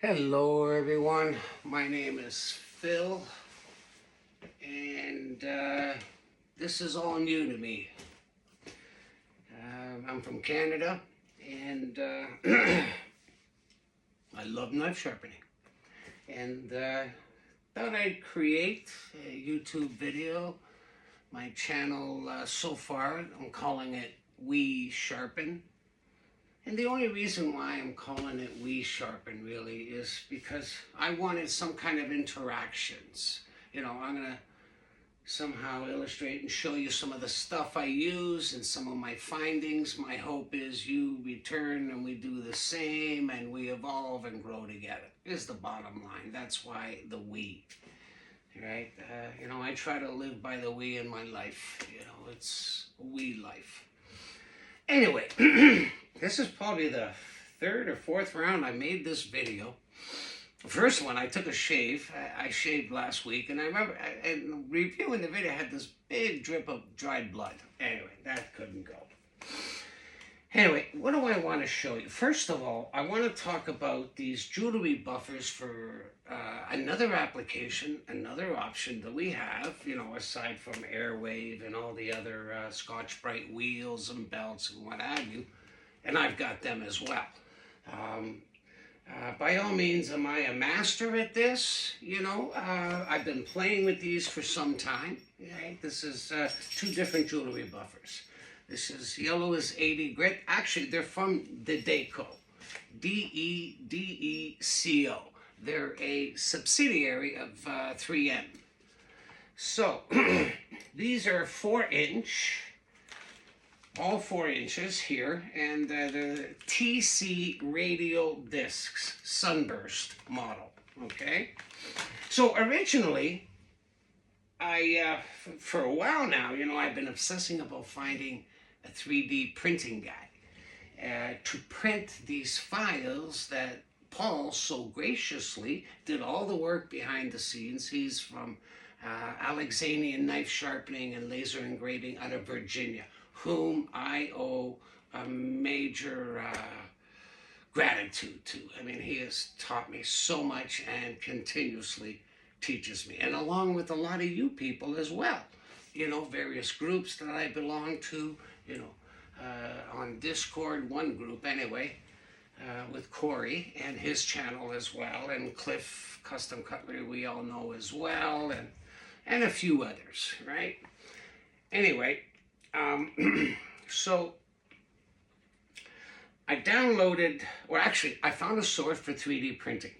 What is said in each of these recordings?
Hello everyone, my name is Phil and this is all new to me. I'm from Canada and I love knife sharpening and thought I'd create a YouTube video. My channel so far, I'm calling it We Sharpen. And the only reason why I'm calling it We Sharpen really is because I wanted some kind of interactions. I'm going to somehow illustrate and show you some of the stuff I use and some of my findings. My hope is you return and we do the same and we evolve and grow together is the bottom line. That's why the we, right? I try to live by the we in my life. It's a we life. Anyway, this is probably the third or fourth round I made this video. The first one, I took a shave. I shaved last week, and I remember reviewing the video, I had this big drip of dried blood. Anyway, that couldn't go. Anyway, what do I want to show you? First of all, I want to talk about these jewelry buffers for another application, another option that we have, aside from Airwave and all the other Scotch-Brite wheels and belts and what have you. And I've got them as well. By all means, am I a master at this? I've been playing with these for some time. Right? This is two different jewelry buffers. This is yellow is 80 grit. Actually, they're from the Deco. D-E-D-E-C-O. They're a subsidiary of 3M. So, these are 4-inch. All 4 inches here, and the TC radial discs, sunburst model, okay? So originally, for a while now, I've been obsessing about finding a 3D printing guy to print these files that Paul so graciously did all the work behind the scenes. He's from Alexandria knife sharpening and laser engraving out of Virginia, whom I owe a major gratitude to. I mean, he has taught me so much and continuously teaches me. And along with a lot of you people as well. Various groups that I belong to, on Discord, one group anyway, with Corey and his channel as well, and Cliff Custom Cutlery we all know as well, and a few others, right? Anyway, so I downloaded, or actually I found a source for 3D printing,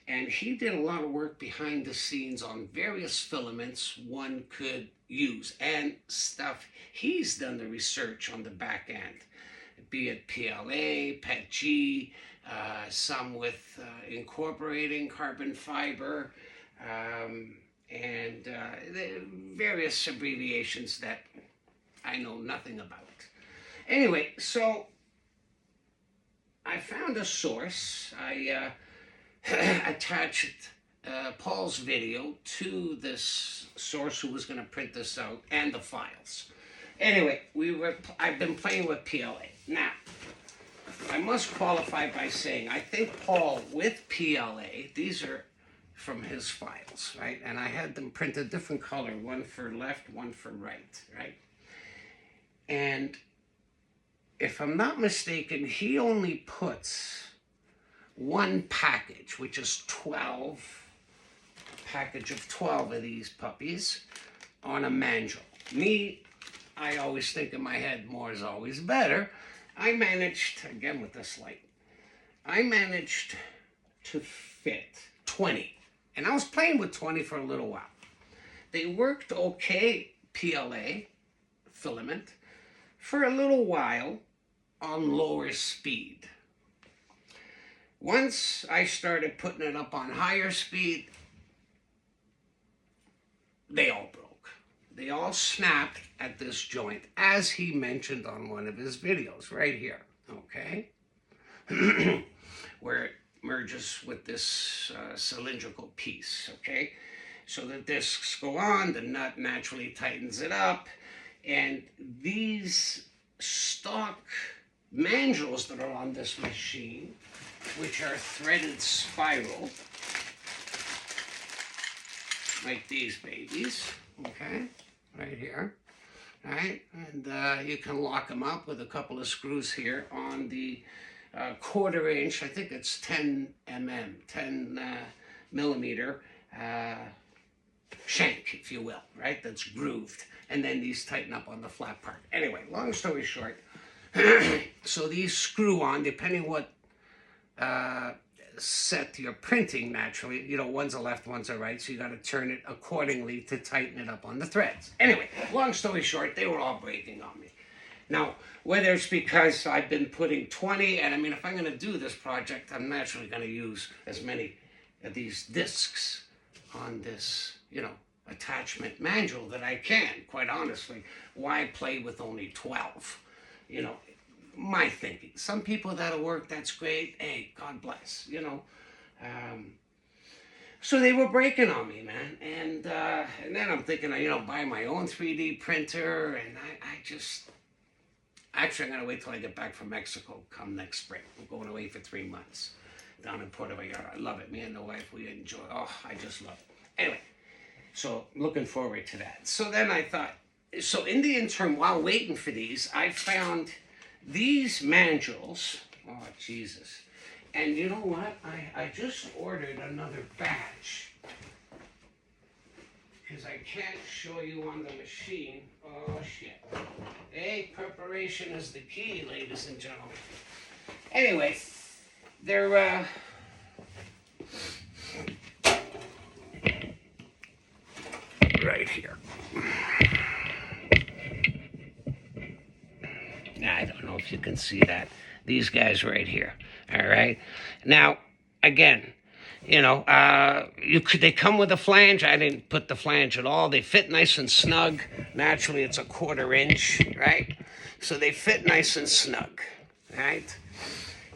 and he did a lot of work behind the scenes on various filaments one could use and stuff. He's done the research on the back end, be it PLA, PETG, some with incorporating carbon fiber, and various abbreviations that I know nothing about. Anyway, so I found a source. I attached Paul's video to this source who was going to print this out and the files. Anyway, I've been playing with PLA. Now, I must qualify by saying I think Paul with PLA, these are from his files, right? And I had them print a different color, one for left, one for right, right? And if I'm not mistaken, he only puts one package, which is 12, package of 12 of these puppies on a mandrel. Me, I always think in my head, more is always better. I managed, again with this light, I managed to fit 20. And I was playing with 20 for a little while. They worked okay, PLA, filament, for a little while on lower speed. Once I started putting it up on higher speed, they all broke. They all snapped at this joint, as he mentioned on one of his videos, right here, okay? Where it merges with this cylindrical piece, okay? So the discs go on, the nut naturally tightens it up, and these stock mandrels that are on this machine which are threaded spiral, like these babies, okay, right here, right? And you can lock them up with a couple of screws here on the 1/4 inch, I think it's 10 millimeter shank, if you will, right? That's grooved. And then these tighten up on the flat part. Anyway, long story short, so these screw on, depending what set you're printing naturally. You know, one's a left, one's a right, so you got to turn it accordingly to tighten it up on the threads. Anyway, long story short, they were all breaking on me. Now, whether it's because I've been putting 20, and I mean, if I'm going to do this project, I'm naturally going to use as many of these discs on this, you know, attachment mandrel that I can, quite honestly. Why play with only 12? You know, my thinking. Some people that'll work, that's great. Hey, God bless, you know. So they were breaking on me, man. And then I'm thinking, you know, buy my own 3D printer. And I just, actually, I'm going to wait till I get back from Mexico come next spring. I'm going away for 3 months down in Puerto Vallarta. I love it. Me and the wife, we enjoy it. Oh, I just love it. Anyway, so looking forward to that. So then I thought, so in the interim, while waiting for these, I found these mandrels. Oh, Jesus. And you know what? I just ordered another batch. Because I can't show you on the machine. Oh, shit. Hey, preparation is the key, ladies and gentlemen. Anyway, they're, right here. I don't know if you can see that. These guys right here. All right. Now, again, you know, they come with a flange. I didn't put the flange at all. They fit nice and snug. Naturally, it's a 1/4 inch, right? So they fit nice and snug, right?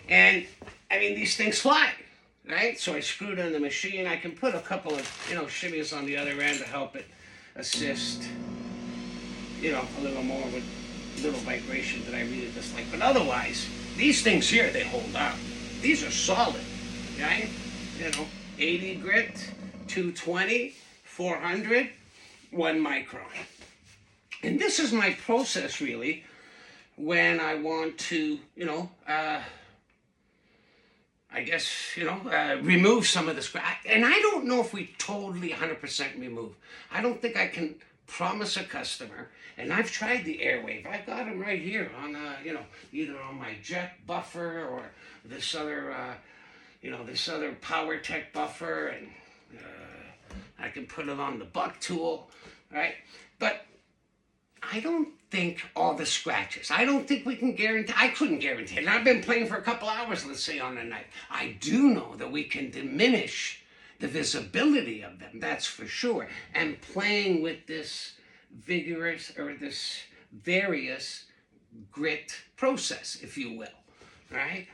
And, I mean, these things fly, right? So I screwed in the machine. I can put a couple of, you know, shimmies on the other end to help it assist, you know, a little more with little vibration that I really dislike. But otherwise, these things here, they hold up. These are solid, right? You know, 80 grit, 220, 400, 1 micron. And this is my process, really, when I want to, you know, I guess, you know, remove some of the scratch. And I don't know if we totally 100% remove. I don't think I can promise a customer, and I've tried the Airwave. I've got them right here on, you know, either on my jet buffer or this other, you know, this other PowerTech buffer, and I can put it on the buck tool, right? But I don't think all the scratches. I don't think we can guarantee. I couldn't guarantee it. And I've been playing for a couple hours, let's say, on a night. I do know that we can diminish the visibility of them, that's for sure. And playing with this vigorous, or this various grit process, if you will, right?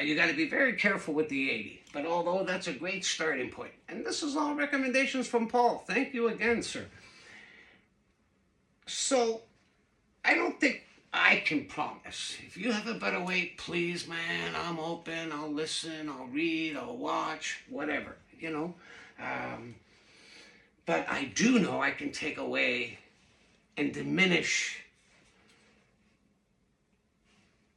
You got to be very careful with the 80. But although that's a great starting point. And this is all recommendations from Paul. Thank you again, sir. So, I don't think I can promise. If you have a better way, please, man, I'm open, I'll listen, I'll read, I'll watch, whatever, you know. But I do know I can take away and diminish,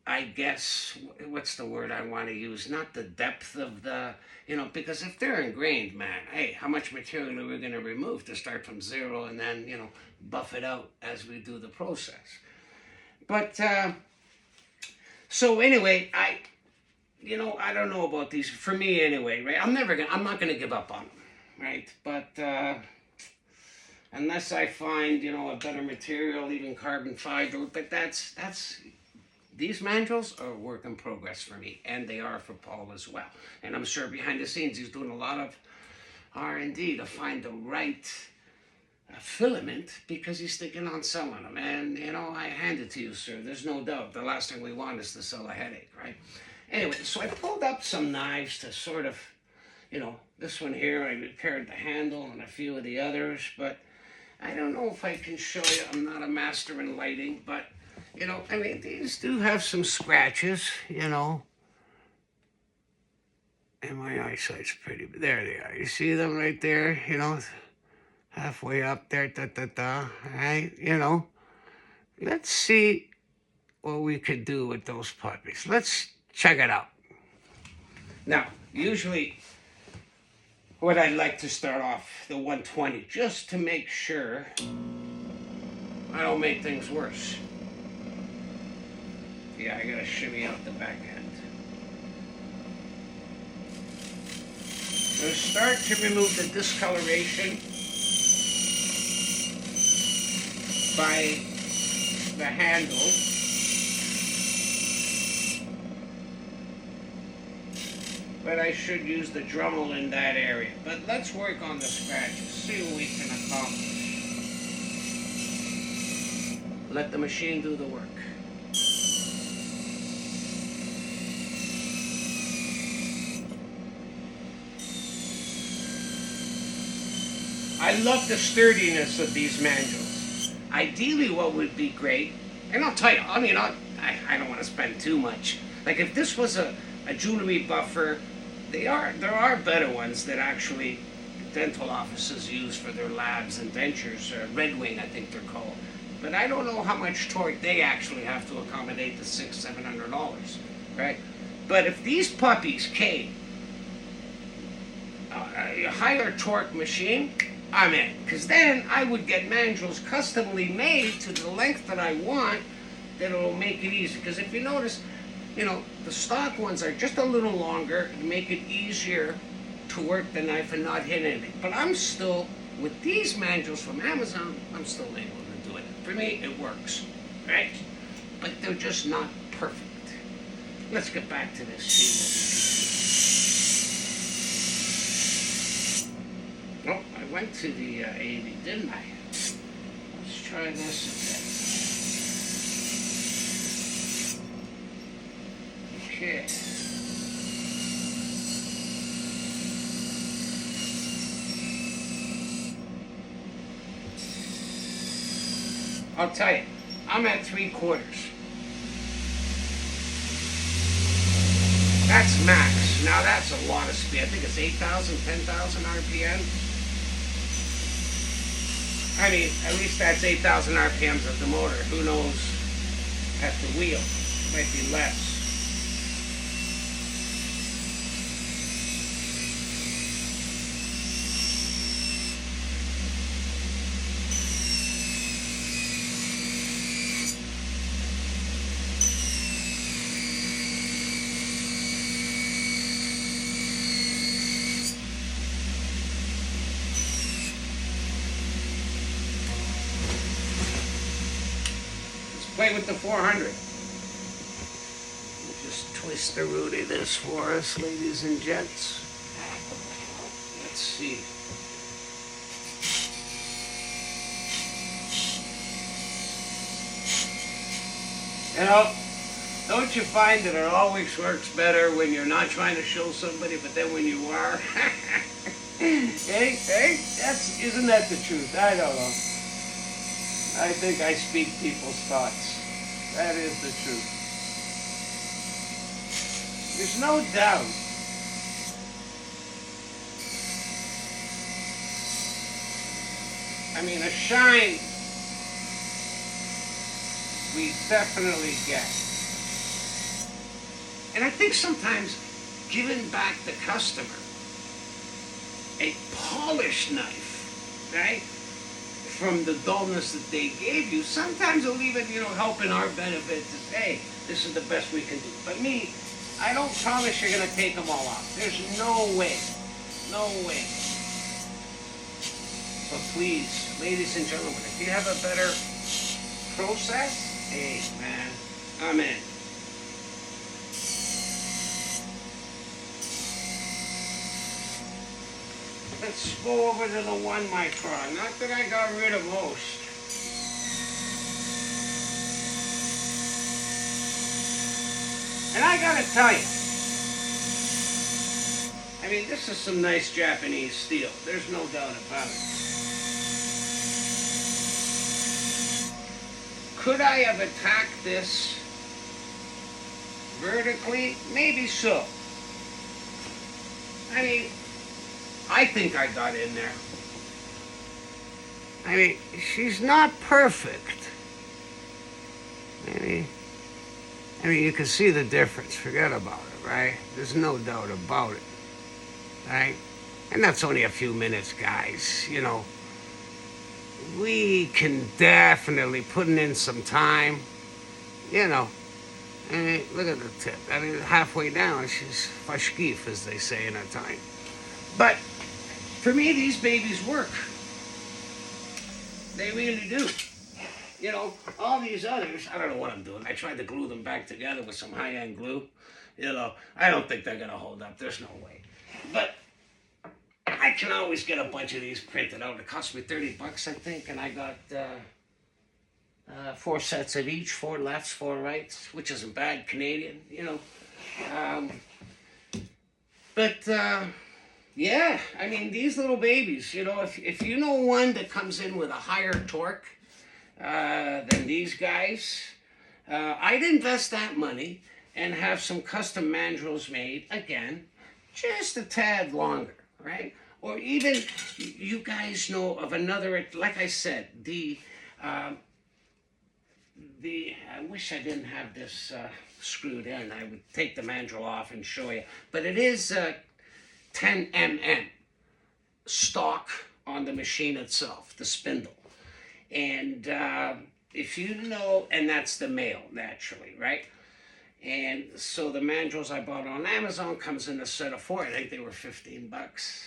I guess, what's the word I want to use? Not the depth of the, you know, because if they're ingrained, man, hey, how much material are we going to remove to start from zero and then, you know, buff it out as we do the process? But, so anyway, you know, I don't know about these, for me anyway, right? I'm not going to give up on them, right? But, unless I find, you know, a better material, even carbon fiber, but these mandrels are a work in progress for me, and they are for Paul as well. And I'm sure behind the scenes he's doing a lot of R&D to find the right filament, because he's thinking on selling them. And, you know, I hand it to you, sir. There's no doubt. The last thing we want is to sell a headache, right? Anyway, so I pulled up some knives to sort of, you know, this one here, I repaired the handle and a few of the others, but I don't know if I can show you. I'm not a master in lighting, but, you know, I mean, these do have some scratches, you know. And my eyesight's pretty. There they are. You see them right there? You know, halfway up there. Da da da. Right? You know. Let's see what we could do with those puppies. Let's check it out. Now, usually, what I'd like to start off the 120, just to make sure I don't make things worse. Yeah, I gotta shimmy out the back end. I'm gonna start to remove the discoloration by the handle. But I should use the Dremel in that area. But let's work on the scratches, see what we can accomplish. Let the machine do the work. I love the sturdiness of these mandrels. Ideally what would be great, and I'll tell you, I mean, I don't want to spend too much. Like if this was a jewelry buffer, there are better ones that actually dental offices use for their labs and dentures. Red Wing, I think they're called. But I don't know how much torque they actually have to accommodate the $600-700, right? But if these puppies came, a higher torque machine, I'm in. Because then I would get mandrels customly made to the length that I want, that will make it easy. Because if you notice, you know, the stock ones are just a little longer to make it easier to work the knife and not hit anything. But I'm still, with these mandrels from Amazon, I'm still able to do it. For me, it works, right? But they're just not perfect. Let's get back to this. Oh, I went to the 80, didn't I? Let's try this again. Okay. I'll tell you, I'm at 3/4. That's max. Now that's a lot of speed. I think it's 8,000, 10,000 RPM. I mean, at least that's 8,000 RPMs of the motor. Who knows at the wheel? It might be less. Play with the 400. Just twist the Rudy this for us, ladies and gents. Let's see. You know, don't you find that it always works better when you're not trying to show somebody, but then when you are? Hey, isn't that the truth? I don't know. I think I speak people's thoughts. That is the truth. There's no doubt. I mean, a shine we definitely get. And I think sometimes giving back the customer a polished knife, right? From the dullness that they gave you, sometimes it'll even, you know, help in our benefit to say, hey, this is the best we can do. But me, I don't promise you're going to take them all out. There's no way. No way. But please, ladies and gentlemen, if you have a better process, hey, man, I'm in. Let's go over to the 1 micron. Not that I got rid of most. And I gotta tell you, I mean, this is some nice Japanese steel. There's no doubt about it. Could I have attacked this vertically? Maybe so. I mean, I think I got in there. I mean, she's not perfect. I mean, you can see the difference. Forget about it, right? There's no doubt about it, right? And that's only a few minutes, guys. You know, we can definitely put in some time. You know, I mean, look at the tip. I mean, halfway down, she's fashkif, as they say in our time. But for me, these babies work. They really do. You know, all these others, I don't know what I'm doing. I tried to glue them back together with some high-end glue. You know, I don't think they're going to hold up. There's no way. But I can always get a bunch of these printed out. It cost me $30, I think, and I got 4 sets of each, 4 lefts, 4 rights, which isn't bad, Canadian, you know. Yeah, I mean, these little babies, you know, if you know one that comes in with a higher torque than these guys, I'd invest that money and have some custom mandrels made, again, just a tad longer, right? Or even, you guys know of another, like I said, I wish I didn't have this screwed in. I would take the mandrel off and show you. But it is 10 mm stock on the machine itself, the spindle. And if you know, and that's the male, naturally, right? And so the mandrels I bought on Amazon comes in a set of 4. I think they were $15,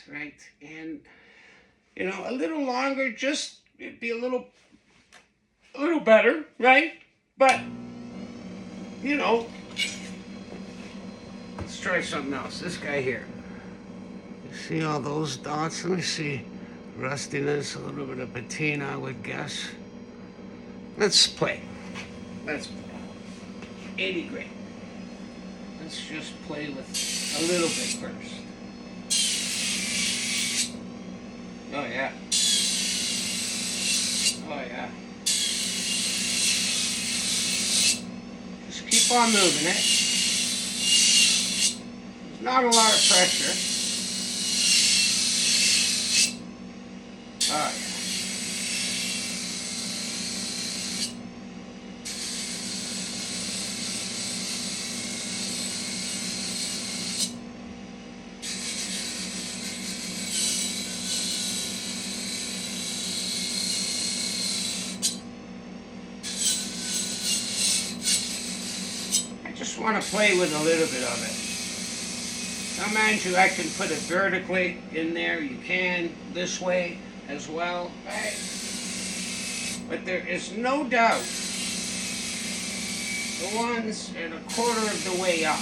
right? And, you know, a little longer, just, it'd be a little better, right? But, you know, let's try something else. This guy here. You see all those dots? Let me see. Rustiness, a little bit of patina, I would guess. Let's play. Let's play. 80 grit. Let's just play with a little bit first. Oh, yeah. Oh, yeah. Just keep on moving it. There's not a lot of pressure. Oh, yeah. I just want to play with a little bit of it. Now, mind you, I can put it vertically in there. You can this way as well, right? But there is no doubt the ones at a quarter of the way up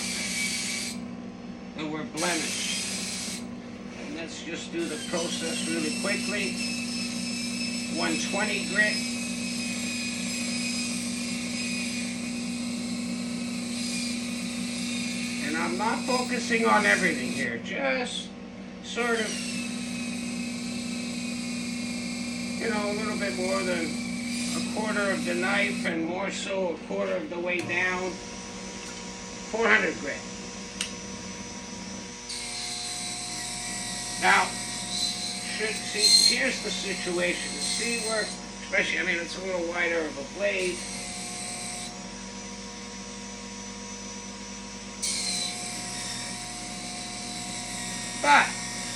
that were blemished. And let's just do the process really quickly. 120 grit. And I'm not focusing on everything here, just sort of, you know, a little bit more than a quarter of the knife and more so a quarter of the way down. 400 grit. Now, see, here's the situation. See where, especially, I mean, it's a little wider of a blade. But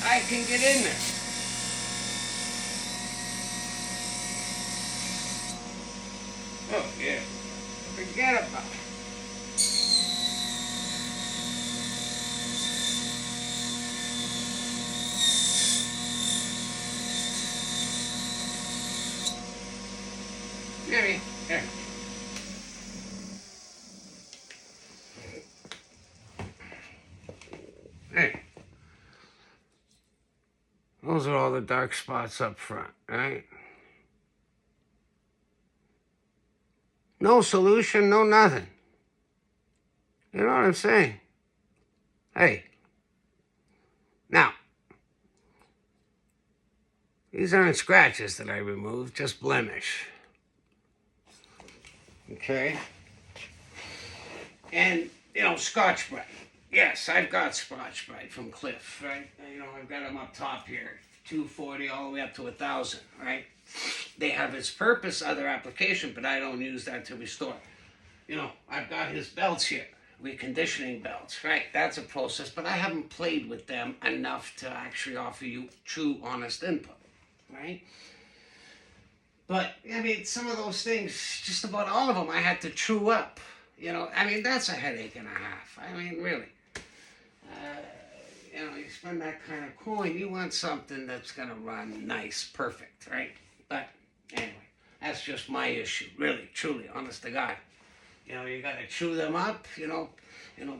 I can get in there. Oh, yeah. Forget about it. Maybe. Here. Hey. Those are all the dark spots up front, right? No solution, no nothing. You know what I'm saying? Hey. Now, these aren't scratches that I removed, just blemish. Okay? And, you know, Scotch-Brite. yes, I've got Scotch-Brite from Cliff, right? You know, I've got them up top here, 240 all the way up to 1,000, right? They have its purpose, other application, but I don't use that to restore. You know, I've got his belts here, reconditioning belts, right? That's a process, but I haven't played with them enough to actually offer you true, honest input, right? But, I mean, some of those things, just about all of them, I had to true up. You know, I mean, that's a headache and a half. I mean, really. You know, you spend that kind of coin, you want something that's going to run nice, perfect, right? But, anyway, that's just my issue, really, truly, honest to God. You know, you got to chew them up, you know,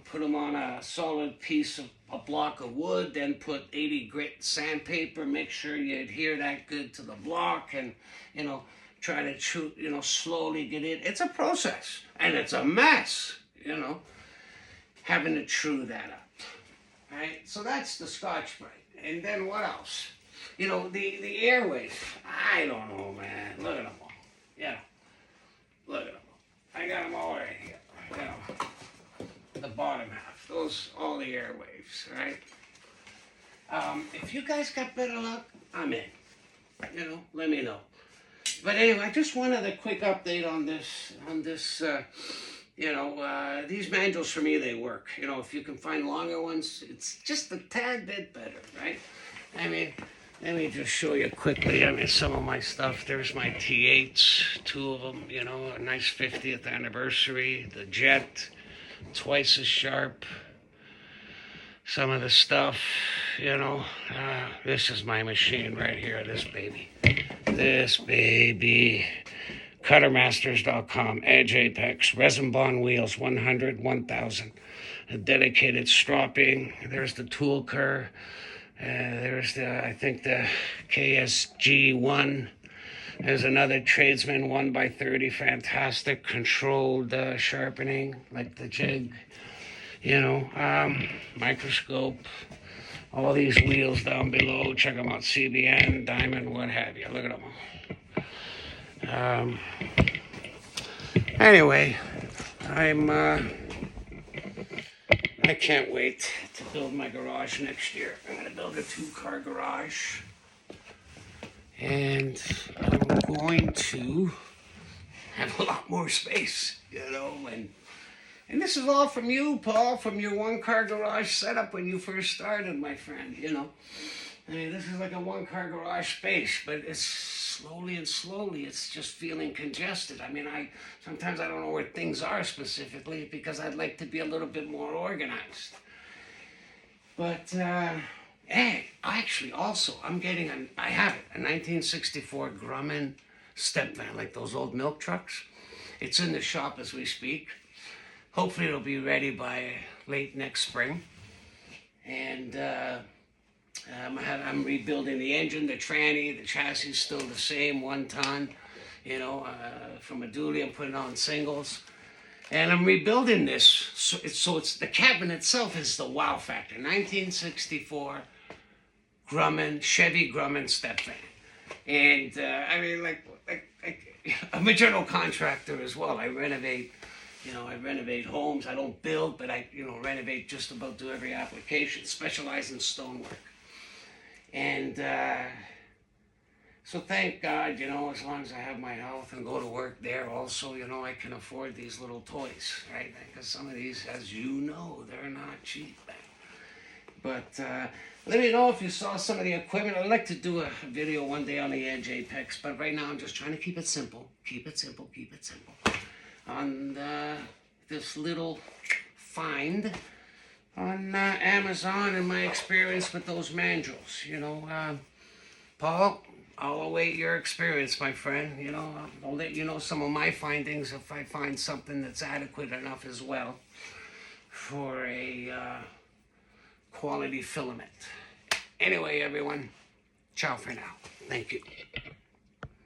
put them on a solid piece of a block of wood, then put 80 grit sandpaper, make sure you adhere that good to the block, and, you know, try to chew, you know, slowly get it. It's a process, and it's a mess, you know, having to chew that up, right? So that's the Scotch-Brite. And then what else? You know, the airways, I don't know, man. Look at them all. Yeah, look at them. I got them all right here. You know, the bottom half. Those, all the airwaves, right? If you guys got better luck, I'm in. You know, let me know. But anyway, I just wanted a quick update on this, you know, these mandrels for me, they work. You know, if you can find longer ones, it's just a tad bit better, right? I mean, let me just show you quickly, I mean, some of my stuff. There's my T8s, 2 of them, you know, a nice 50th anniversary. The Jet, twice as sharp. Some of the stuff, you know. This is my machine right here, this baby. This baby. Cuttermasters.com, Edge Apex, resin bond wheels, 100, 1000. A dedicated stropping. There's the tool cur. There's the, I think the KSG1. There's another Tradesman 1x30, fantastic, controlled sharpening, like the jig, you know, microscope, all these wheels down below, check them out, CBN, Diamond, what have you, look at them. Anyway, I can't wait to build my garage next year. I'm going to build a 2-car garage. And I'm going to have a lot more space, you know. And this is all from you, Paul, from your 1-car garage setup when you first started, my friend, you know. I mean, this is like a 1-car garage space, but it's slowly, it's just feeling congested. I mean, sometimes I don't know where things are specifically because I'd like to be a little bit more organized. But, hey, actually, also, I have it, a 1964 Grumman step van, like those old milk trucks. It's in the shop as we speak. Hopefully it'll be ready by late next spring. And, I'm rebuilding the engine, the tranny, the chassis is still the same, 1 ton, you know, from a dually. I'm putting on singles. And I'm rebuilding this, so it's the cabin itself is the wow factor. 1964 Grumman, Chevy Grumman step van. And, I mean, like, I'm a general contractor as well. I renovate homes. I don't build, but I, you know, renovate just about do every application, specialize in stonework. And so thank God, you know, as long as I have my health and go to work there also, you know, I can afford these little toys, right? Because some of these, as you know, they're not cheap. But let me know if you saw some of the equipment. I'd like to do a video one day on the Edge Apex, but right now I'm just trying to keep it simple. Keep it simple. On this little find on Amazon and my experience with those mandrels, you know. Paul, I'll await your experience, my friend. You know, I'll let you know some of my findings if I find something that's adequate enough as well for a quality filament. Anyway, everyone, ciao for now. Thank you.